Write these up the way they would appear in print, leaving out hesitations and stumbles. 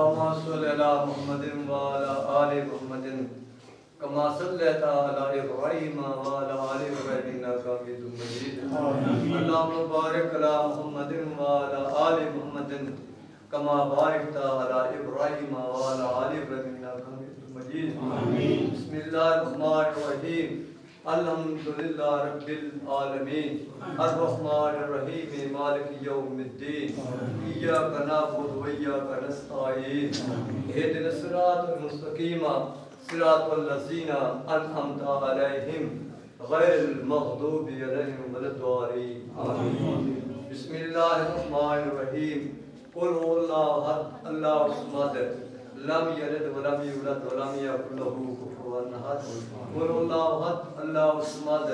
اللهم صل على محمد وعلى آل محمد كما صليت على إبراهيم وعلى آل إبراهيم إنك حميد مجيد. اللهم بارك على محمد وعلى آل محمد كما باركت على إبراهيم وعلى آل إبراهيم إنك حميد مجيد. بسم الله الرحمن الرحيم. الحمد لله رب العالمين الرحمن الرحيم مالك يوم الدين إياك نعبد وإياك نستعين اهدنا الصراط المستقيم صراط الذين أنعمت عليهم غير المغضوب عليهم ولا الضالين آمين. بسم الله الرحمن الرحيم. قل هو الله أحد الله الصمد لم يلد ولم يولد ولم يكن له كفوا أحد. قل هو الله أحد الله الصمد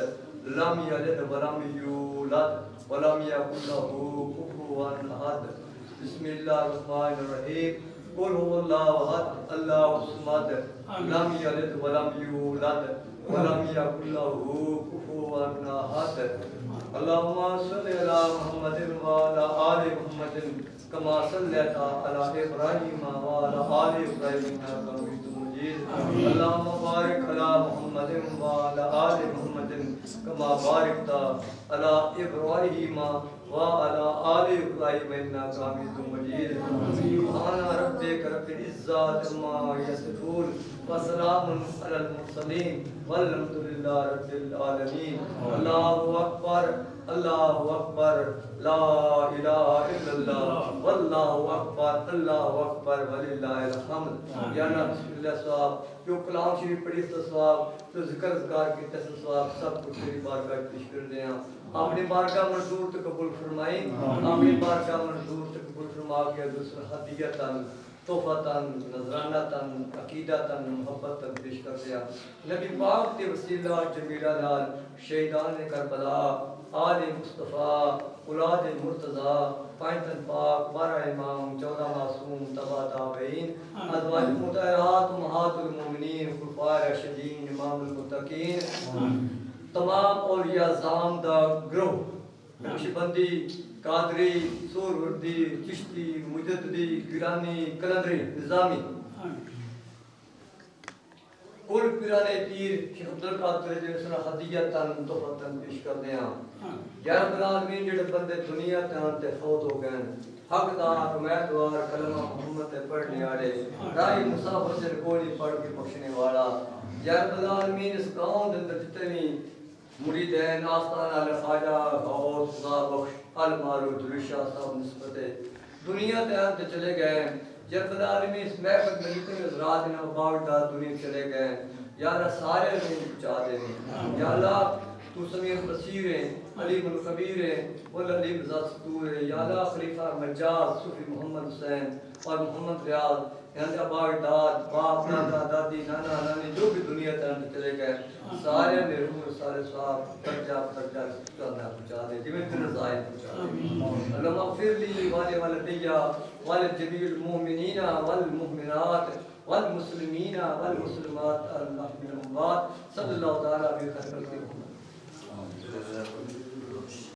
لم يلد ولم يولد ولم يكن له كفوا أحد. بسم الله الرحمن الرحيم. قل هو الله أحد الله الصمد لم يلد ولم يولد ولم يكن له كفوا أحد. اللهم صل على محمد وعلى آل محمد كما صليت على إبراهيم وعلى آل إبراهيم إنك حميد مجيد. اللهم بارك على محمد وعلى آل محمد كما باركت على إبراهيم وعلى آل إبراهيم إنك حميد مجيد. سبحان ربك رب العزة عما يصفون وسلام على المرسلين والحمد لله رب العالمين. الله أكبر الله أكبر لا إله إلا الله والله أكبر الله أكبر ولله الحمد. یا نا بسم اللہ صاحب جو کلام شریف پڑھی تو ثواب جو ذکر اذکار کی تسل ثواب سب کچھ تیری بارگاہ پیش کر دیں. اپنی بارگاہ منظور تو قبول فرمائیں. اپنی بارگاہ منظور تو قبول فرما کے دوسرا ہدیتاً تحفتاً نذرانتاً عقیدتاً محبتاً پیش کر دیا. نبی پاک کے وسیلہ جمیلہ نال شہیدان کربلا آل مصطفیٰ اولاد مرتضیٰ پائنتن پاک 12 امام 14 معصوم تبا تابعین ازواج مطہرات امہات المومنین خلفاء راشدین امام المتقین تمام اولیاء زام دا گروہ نقشبندی قادری سوروردی چشتی مجددی گیلانی کلندری نظامی کل پیرانے پیر شیخ عبدالقادر جیسا ہدیتاً تحفتاً پیش کر دیا. یا رب العالمین جڑے بندے دنیا تے فوت ہو گئے حقدار امیدوار کلمہ محمد پڑھنے والے راہی مسافر سے کوئی پڑھ کے بخشنے والا. یا رب العالمین اس گاؤں اندر جتنی مریدین آستانہ خواجہ غوث خدا بخش المعروف دلی شاہ صاحب نسبت دنیا تے چلے گئے. یا رب العالمین اس محفل میں جتنے حضرات نے باغدار دنیا چلے گئے یا اللہ سارے نے پہنچا دے. یا اللہ تو سمیع بصیر ہے علیم الخبیر ہے والعلیم ذات صدور ہے. یا اللہ خلیفہ مجاز صوفی محمد حسین اور محمد ریاض یہاں باغدار باپ دادا دادی نانا نانی جو بھی دنیا تک چلے گئے سارے نے روح سارے صاحب درجہ پہنچا دے جی میں پھر رضائیں پہنچا دے. اللہ مغفر لی والدیہ والجميع المؤمنين والمؤمنات والمسلمين والمسلمات الأحياء والأموات صلى الله تعالى عليه وسلم.